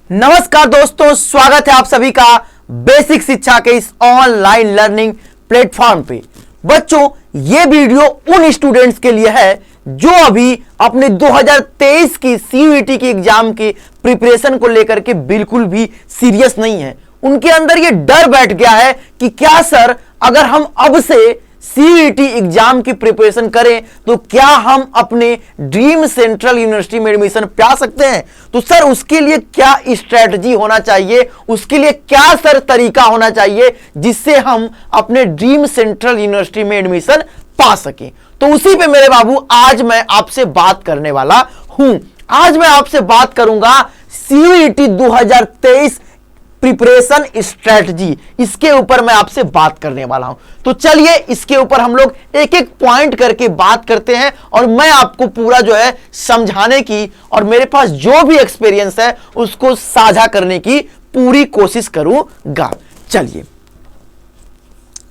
नमस्कार दोस्तों, स्वागत है आप सभी का बेसिक शिक्षा के इस ऑनलाइन लर्निंग प्लेटफॉर्म पे। बच्चों, ये वीडियो उन स्टूडेंट्स के लिए है जो अभी अपने 2023 की सीयूईटी की एग्जाम की प्रिपरेशन को लेकर के बिल्कुल भी सीरियस नहीं है। उनके अंदर ये डर बैठ गया है कि क्या सर, अगर हम अब से सीयूईटी एग्जाम की प्रिपरेशन करें तो क्या हम अपने ड्रीम सेंट्रल यूनिवर्सिटी में एडमिशन पा सकते हैं। तो सर उसके लिए क्या स्ट्रेटजी होना चाहिए, उसके लिए क्या सर तरीका होना चाहिए जिससे हम अपने ड्रीम सेंट्रल यूनिवर्सिटी में एडमिशन पा सकें। तो उसी पे मेरे बाबू आज मैं आपसे बात करने वाला हूं। आज मैं आपसे बात करूंगा सीयूईटी 2023 प्रिपरेशन स्ट्रेटजी, इसके ऊपर मैं आपसे बात करने वाला हूं। तो चलिए इसके ऊपर हम लोग एक एक पॉइंट करके बात करते हैं और मैं आपको पूरा जो है समझाने की और मेरे पास जो भी एक्सपीरियंस है उसको साझा करने की पूरी कोशिश करूंगा। चलिए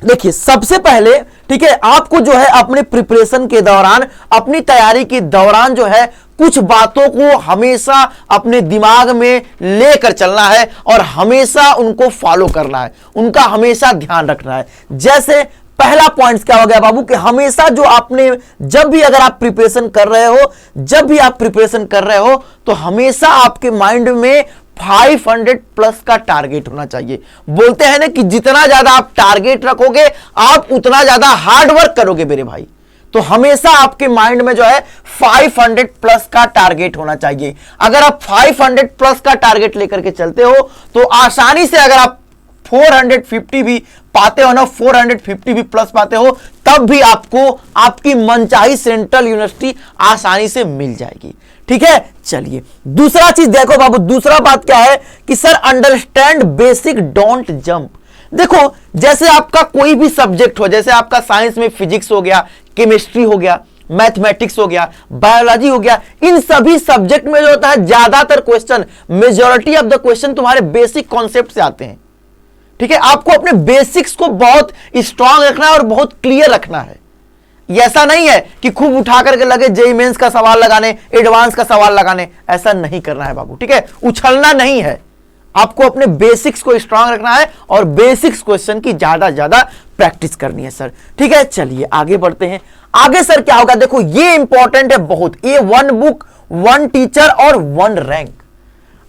देखिए, सबसे पहले ठीक है, आपको जो है अपने प्रिपरेशन के दौरान, अपनी तैयारी के दौरान जो है कुछ बातों को हमेशा अपने दिमाग में लेकर चलना है और हमेशा उनको फॉलो करना है, उनका हमेशा ध्यान रखना है। जैसे पहला पॉइंट क्या हो गया बाबू कि हमेशा जो आपने, जब भी अगर आप प्रिपरेशन कर रहे हो, जब भी आप प्रिपरेशन कर रहे हो तो हमेशा आपके माइंड में 500 प्लस का टारगेट होना चाहिए। बोलते हैं ना कि जितना ज्यादा आप टारगेट रखोगे आप उतना ज्यादा हार्ड वर्क करोगे मेरे भाई। तो हमेशा आपके माइंड में जो है 500 प्लस का टारगेट होना चाहिए। अगर आप 500 प्लस का टारगेट लेकर के चलते हो तो आसानी से, अगर आप 450 भी पाते हो ना, 450 भी प्लस पाते हो, तब भी आपको आपकी मनचाही सेंट्रल यूनिवर्सिटी आसानी से मिल जाएगी। ठीक है, चलिए दूसरा चीज देखो बाबू, दूसरा बात क्या है कि sir understand basic, don't jump. देखो, जैसे आपका कोई भी सब्जेक्ट हो, जैसे आपका साइंस में फिजिक्स हो गया, केमिस्ट्री हो गया, मैथमेटिक्स हो गया, बायोलॉजी हो गया, इन सभी सब्जेक्ट में जो होता है ज्यादातर question, majority of the question तुम्हारे बेसिक कॉन्सेप्ट से आते हैं। ठीक है, आपको अपने बेसिक्स को बहुत स्ट्रांग रखना है और बहुत क्लियर रखना है। ऐसा नहीं है कि खूब उठा करके लगे जेईई मेंस का सवाल लगाने, एडवांस का सवाल लगाने, ऐसा नहीं करना है बाबू। ठीक है, उछलना नहीं है, आपको अपने बेसिक्स को स्ट्रांग रखना है और बेसिक्स क्वेश्चन की ज्यादा प्रैक्टिस करनी है सर। ठीक है, चलिए आगे बढ़ते हैं। आगे सर क्या होगा, देखो ये इंपॉर्टेंट है बहुत, ये 1 बुक 1 टीचर और 1 रैंक।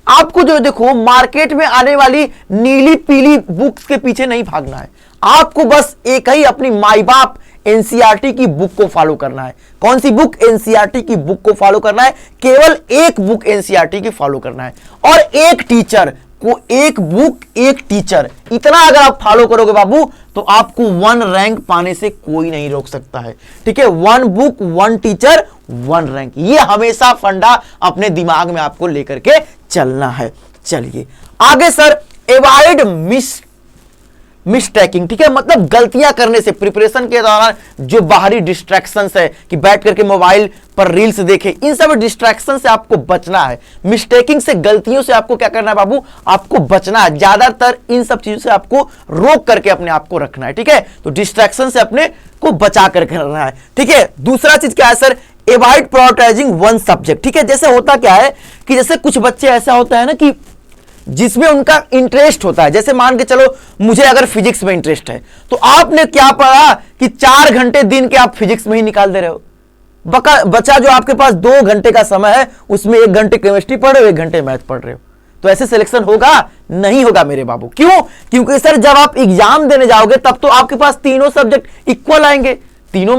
आपको जो देखो मार्केट में आने वाली नीली पीली बुक्स के पीछे नहीं भागना है, आपको बस एक ही अपनी माई बाप एनसीईआरटी की बुक को फॉलो करना है। कौन सी बुक? एनसीईआरटी की बुक को फॉलो करना है। केवल एक बुक एनसीईआरटी की फॉलो करना है और एक टीचर को, एक बुक एक टीचर, इतना अगर आप फॉलो करोगे बाबू तो आपको 1 रैंक पाने से कोई नहीं रोक सकता है। ठीक है, 1 बुक 1 टीचर 1 रैंक, ये हमेशा फंडा अपने दिमाग में आपको लेकर के चलना है। चलिए आगे सर, एवॉइड मिस्टेकिंग। ठीक है, मतलब गलतियां करने से, प्रिपरेशन के दौरान जो बाहरी डिस्ट्रैक्शंस है कि बैठ करके मोबाइल पर रील्स देखे, इन सब डिस्ट्रैक्शन से आपको बचना है। मिस्टेकिंग से, गलतियों से आपको क्या करना है बाबू, आपको बचना है। ज्यादातर इन सब चीजों से आपको रोक करके अपने आप को रखना है। ठीक है, तो डिस्ट्रैक्शन से अपने को बचा करके रखना है। ठीक है, दूसरा चीज क्या है सर, एवॉइड प्रायोरिटाइजिंग 1 सब्जेक्ट। ठीक है, जैसे होता क्या है कि जैसे कुछ बच्चे ऐसा होता है ना कि जिसमें उनका इंटरेस्ट होता है, जैसे मान के चलो मुझे अगर फिजिक्स में इंटरेस्ट है तो आपने क्या पढ़ा कि 4 घंटे दिन के आप फिजिक्स में ही निकाल दे रहे हो। बचा जो आपके पास 2 घंटे का समय है उसमें 1 घंटे केमिस्ट्री पढ़ रहे हो, 1 घंटे मैथ पढ़ रहे हो। तो ऐसे सिलेक्शन होगा? नहीं होगा मेरे बाबू। क्यों? क्योंकि सर जब आप एग्जाम देने जाओगे तब तो आपके पास तीनों सब्जेक्ट इक्वल आएंगे, तीनों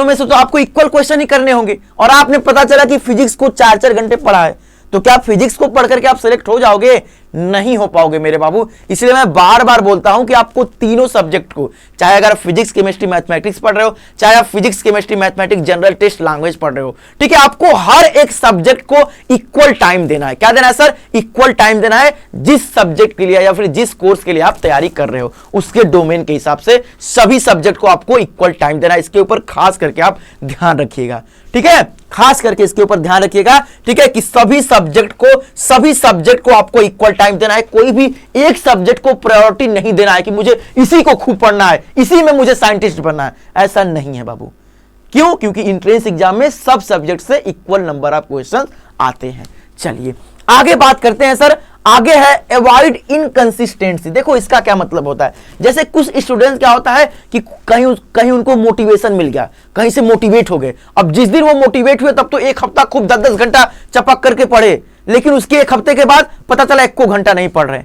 में से तो आपको इक्वल क्वेश्चन ही करने होंगे। और आपने पता चला कि फिजिक्स को 4-4 घंटे पढ़ा है, तो क्या फिजिक्स को पढ़ करके आप सिलेक्ट हो जाओगे? नहीं हो पाओगे मेरे बाबू। इसलिए मैं बार बार बोलता हूं कि आपको तीनों सब्जेक्ट को, चाहे अगर फिजिक्स केमिस्ट्री मैथमेटिक्स पढ़ रहे हो, चाहे आप physics chemistry mathematics general test language पढ़ रहे हो, ठीक है, आपको हर एक सब्जेक्ट को इक्वल टाइम देना है। क्या देना है सर? इक्वल टाइम देना है। जिस सब्जेक्ट के लिए या फिर जिस कोर्स के लिए आप तैयारी कर रहे हो उसके डोमेन के हिसाब से सभी सब्जेक्ट को आपको इक्वल टाइम देना है। इसके ऊपर खास करके आप ध्यान रखिएगा। ठीक है, खास करके इसके ऊपर ध्यान रखिएगा। ठीक है, कि सभी सब्जेक्ट को आपको इक्वल टाइम देना है। कोई भी एक सब्जेक्ट को प्रायोरिटी नहीं देना है कि मुझे इसी को खूब पढ़ना है, इसी में मुझे साइंटिस्ट बनना है, ऐसा नहीं है बाबू। क्यों? क्योंकि एंट्रेंस एग्जाम में सब सब्जेक्ट से इक्वल नंबर ऑफ क्वेश्चन आते हैं। चलिए आगे बात करते हैं सर, आगे है अवॉइड इनकंसिस्टेंसी। देखो इसका क्या मतलब होता है, जैसे कुछ स्टूडेंट्स क्या होता है कि कहीं उनको मोटिवेशन मिल गया, कहीं से मोटिवेट हो गए। अब जिस दिन वो मोटिवेट हुए तब तो एक हफ्ता खूब 10-10 घंटा चपक करके पढ़े, लेकिन उसके एक हफ्ते के बाद पता चला 1 घंटा नहीं पढ़ रहे।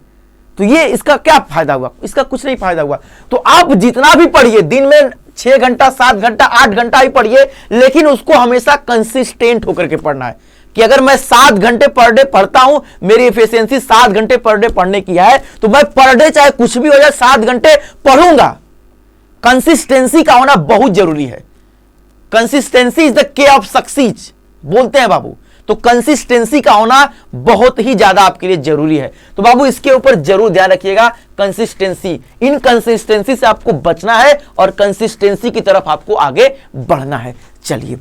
तो ये इसका क्या फायदा हुआ? इसका कुछ नहीं फायदा हुआ। तो आप जितना भी पढ़िए, दिन में 6 घंटा, 7 घंटा, 8 घंटा ही पढ़िए, लेकिन उसको हमेशा कंसिस्टेंट होकर के पढ़ना है कि अगर मैं 7 घंटे पर डे पढ़ता हूं, मेरी एफिशिएंसी 7 घंटे पर डे पढ़ने की है, तो मैं पर डे चाहे कुछ भी हो जाए 7 घंटे पढ़ूंगा। कंसिस्टेंसी का होना बहुत जरूरी है। कंसिस्टेंसी इज द के ऑफ सक्सीज बोलते हैं बाबू। तो कंसिस्टेंसी का होना बहुत ही ज्यादा आपके लिए जरूरी है। तो बाबू इसके ऊपर जरूर ध्यान रखिएगा, कंसिस्टेंसी, इनकंसिस्टेंसी से आपको बचना है और कंसिस्टेंसी की तरफ आपको आगे बढ़ना है। चलिए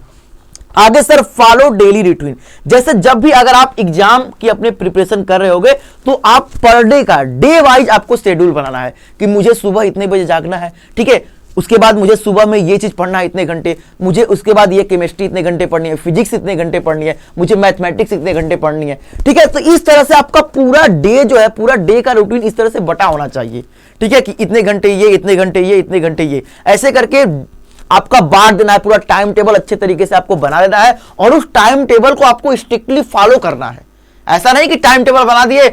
आगे सर, फॉलो डेली रूटीन। जैसे जब भी अगर आप एग्जाम की अपने प्रिपरेशन कर रहे होगे तो आप पर डे का डे वाइज आपको शेड्यूल बनाना है कि मुझे सुबह इतने बजे जागना है, ठीक है, उसके बाद मुझे सुबह में ये चीज पढ़ना है इतने घंटे, मुझे उसके बाद ये केमिस्ट्री इतने घंटे पढ़नी है, फिजिक्स इतने घंटे पढ़नी है, मुझे मैथमेटिक्स इतने घंटे पढ़नी है, ठीक है। तो इस तरह से आपका पूरा डे जो है, पूरा डे का रूटीन इस तरह से बटा होना चाहिए, ठीक है, कि इतने घंटे ये, इतने घंटे ये, इतने घंटे ये, ऐसे करके आपका बांट देना है। पूरा टाइम टेबल अच्छे तरीके से आपको बना देना है और उस टाइम टेबल को आपको स्ट्रिक्टली फॉलो करना है। ऐसा नहीं कि टाइम टेबल बना दिए,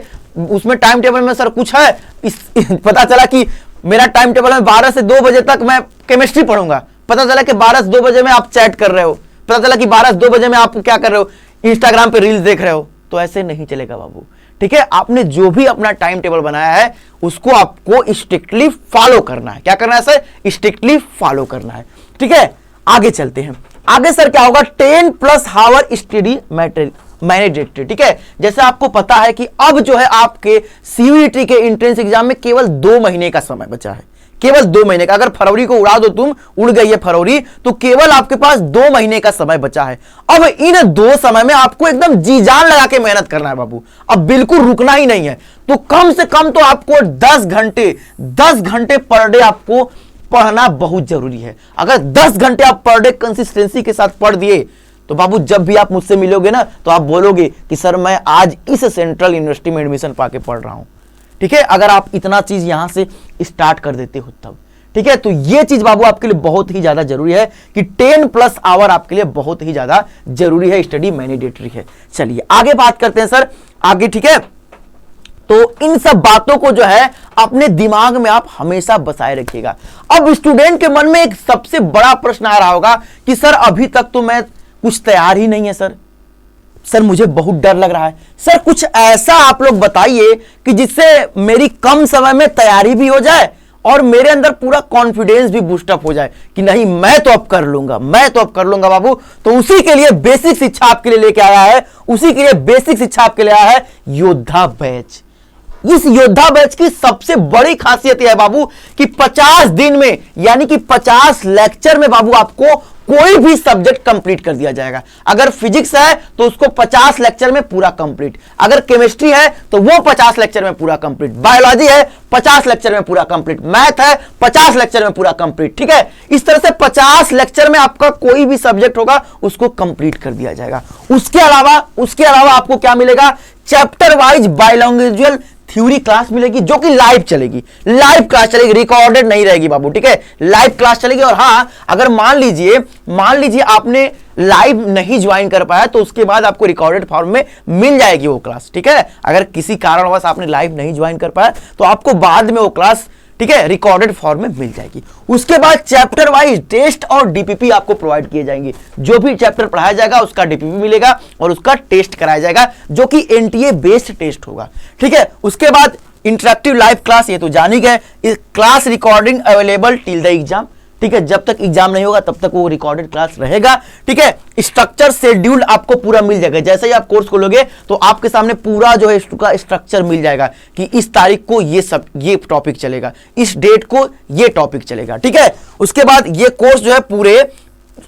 उसमें टाइम टेबल में सर कुछ है, पता चला कि मेरा टाइम टेबल में 12 से 2 बजे तक मैं केमिस्ट्री पढ़ूंगा, पता चला कि 12 से 2 बजे में आप चैट कर रहे हो, पता चला कि 12 से 2 बजे में आप क्या कर रहे हो, इंस्टाग्राम पे रील्स देख रहे हो। तो ऐसे नहीं चलेगा बाबू, ठीक है। आपने जो भी अपना टाइम टेबल बनाया है उसको आपको स्ट्रिक्टली फॉलो करना है। क्या करना है सर? स्ट्रिक्टली फॉलो करना है, ठीक है। आगे चलते हैं। आगे सर क्या होगा? 10+ आवर स्टडी मैनेडेटरी, ठीक है। जैसे आपको पता है कि अब जो है आपके सीयूईटी के एंट्रेंस एग्जाम में केवल 2 महीने का समय बचा है, केवल 2 महीने का। अगर फरवरी को उड़ा दो तुम, उड़ गई है फरवरी, तो केवल आपके पास 2 महीने का समय बचा है। अब इन 2 समय में आपको एकदम जी जान लगा के मेहनत करना है बाबू, अब बिल्कुल रुकना ही नहीं है। तो कम से कम तो आपको 10 घंटे पर डे आपको पढ़ना बहुत जरूरी है। अगर 10 घंटे आप पर डे कंसिस्टेंसी के साथ पढ़ दिए तो बाबू जब भी आप मुझसे मिलोगे ना तो आप बोलोगे कि सर मैं आज इस सेंट्रल यूनिवर्सिटी में एडमिशन पाके पढ़ रहा हूं, ठीक है। अगर आप इतना चीज यहां से स्टार्ट कर देते हो तब, ठीक है। तो ये चीज बाबू आपके लिए बहुत ही ज्यादा जरूरी है कि 10+ आवर आपके लिए बहुत ही ज्यादा जरूरी है, स्टडी मैंडेटरी है। चलिए आगे बात करते हैं सर, आगे, ठीक है। तो इन सब बातों को जो है अपने दिमाग में आप हमेशा बसाए रखिएगा। अब स्टूडेंट के मन में एक सबसे बड़ा प्रश्न आ रहा होगा कि सर अभी तक तो मैं कुछ तैयार ही नहीं है सर मुझे बहुत डर लग रहा है। सर कुछ ऐसा आप लोग बताइए कि जिससे मेरी कम समय में तैयारी भी हो जाए और मेरे अंदर पूरा कॉन्फिडेंस भी बूस्टअप हो जाए कि नहीं मैं तो अब कर लूंगा, मैं तो अब कर लूंगा बाबू। तो उसी के लिए बेसिक शिक्षा आपके लिए लेके आया है, उसी के लिए बेसिक शिक्षा आपके लिए आया है योद्धा बैच। इस योद्धा बैच की सबसे बड़ी खासियत यह है बाबू कि 50 दिन में यानी कि 50 लेक्चर में बाबू आपको कोई भी सब्जेक्ट कंप्लीट कर दिया जाएगा। अगर फिजिक्स है तो उसको 50 लेक्चर में पूरा कंप्लीट, अगर केमिस्ट्री है तो वो 50 लेक्चर में पूरा कंप्लीट, बायोलॉजी है 50 लेक्चर में पूरा कंप्लीट, मैथ है 50 लेक्चर में पूरा कंप्लीट, ठीक है। इस तरह से 50 लेक्चर में आपका कोई भी सब्जेक्ट होगा उसको कंप्लीट कर दिया जाएगा। उसके अलावा आपको क्या मिलेगा? Chapter wise by language theory class मिलेगी जो कि लाइव चलेगी, लाइव क्लास चलेगी, रिकॉर्डेड नहीं रहेगी बाबू, ठीक है। लाइव क्लास चलेगी। और हां, अगर मान लीजिए आपने लाइव नहीं ज्वाइन कर पाया तो उसके बाद आपको रिकॉर्डेड फॉर्म में मिल जाएगी वो क्लास, ठीक है। अगर किसी कारणवश आपने लाइव नहीं ज्वाइन कर पाया तो आपको बाद में वो क्लास, ठीक है, रिकॉर्डेड फॉर्म में मिल जाएगी। उसके बाद चैप्टर वाइज टेस्ट और डीपीपी आपको प्रोवाइड किए जाएंगे। जो भी चैप्टर पढ़ाया जाएगा उसका डीपीपी मिलेगा और उसका टेस्ट कराया जाएगा जो कि एनटीए बेस्ड टेस्ट होगा, ठीक है। उसके बाद इंटरेक्टिव लाइव क्लास, ये तो जान ही गए, class recording available till the exam, ठीक है। जब तक एग्जाम नहीं होगा तब तक वो रिकॉर्डेड क्लास रहेगा, ठीक है। स्ट्रक्चर शेड्यूल आपको पूरा मिल जाएगा। जैसे ही आप कोर्स खोलोगे तो आपके सामने पूरा जो है इसका स्ट्रक्चर मिल जाएगा कि इस तारीख को ये टॉपिक चलेगा, इस डेट को ये टॉपिक चलेगा, ठीक है। उसके बाद ये कोर्स जो है पूरे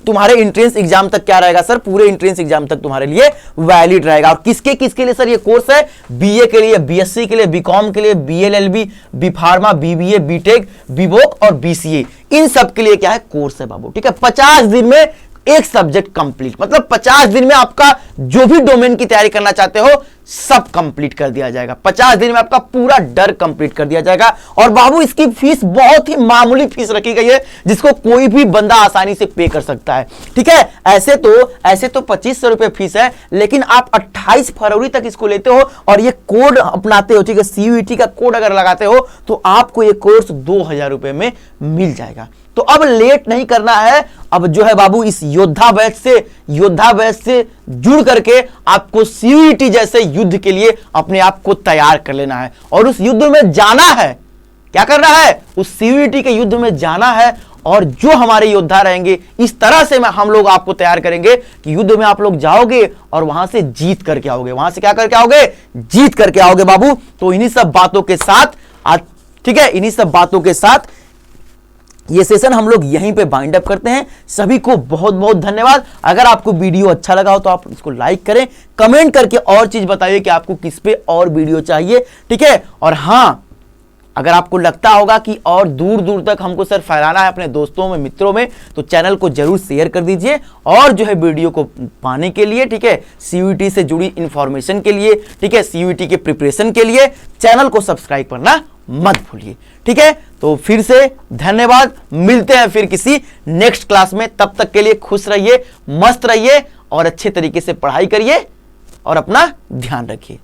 तुम्हारे एंट्रेंस एग्जाम तक क्या रहेगा सर? पूरे एंट्रेंस एग्जाम तक तुम्हारे लिए वैलिड रहेगा। और किसके लिए सर ये कोर्स है? बीए के लिए, बीएससी के लिए, बीकॉम के लिए, BLLB, BPharma, BBA, BTech, BVoc और बीसीए, इन सब के लिए क्या है? कोर्स है बाबू, ठीक है। 50 दिन में एक सब्जेक्ट कंप्लीट, मतलब 50 दिन में आपका जो भी डोमेन की तैयारी करना चाहते हो सब कंप्लीट कर दिया जाएगा। 50 दिन में आपका पूरा डर कंप्लीट कर दिया जाएगा। और बाबू इसकी फीस बहुत ही मामूली फीस रखी गई है, जिसको कोई भी बंदा आसानी से पे कर सकता है। ठीक है, ऐसे तो 2500 रुपए फीस है, लेकिन आप 28 फरवरी तक इसको लेते हो और ये कोड अपनाते हो, ठीक है, CUET का कोड अगर लगाते हो तो आपको ये कोर्स 2000 रुपए में मिल जाएगा। तो अब लेट नहीं करना है, अब जो है बाबू इस योद्धा बैच से जुड़ करके आपको CUET जैसे युद्ध के लिए अपने आप को तैयार कर लेना है और उस युद्ध में जाना है। क्या करना है? उस CUET के युद्ध में जाना है। और जो हमारे योद्धा रहेंगे, इस तरह से हम लोग आपको तैयार करेंगे कि युद्ध में आप लोग जाओगे और वहां से जीत करके आओगे। वहां से क्या करके आओगे? जीत करके आओगे बाबू। तो इन्हीं सब बातों के साथ ठीक है, इन्हीं सब बातों के साथ ये सेशन हम लोग यहीं पे बाइंड अप करते हैं। सभी को बहुत बहुत धन्यवाद। अगर आपको वीडियो अच्छा लगा हो तो आप इसको लाइक करें, कमेंट करके और चीज बताइए कि आपको किस पे और वीडियो चाहिए। ठीक है, और हां, अगर आपको लगता होगा कि और दूर दूर तक हमको सर फैलाना है अपने दोस्तों में, मित्रों में, तो चैनल को जरूर शेयर कर दीजिए। और जो है वीडियो को पाने के लिए, ठीक है, CUET से जुड़ी इंफॉर्मेशन के लिए, ठीक है, CUET के प्रिपरेशन के लिए चैनल को सब्सक्राइब करना मत भूलिए। ठीक है, तो फिर से धन्यवाद। मिलते हैं फिर किसी नेक्स्ट क्लास में। तब तक के लिए खुश रहिए, मस्त रहिए और अच्छे तरीके से पढ़ाई करिए और अपना ध्यान रखिए।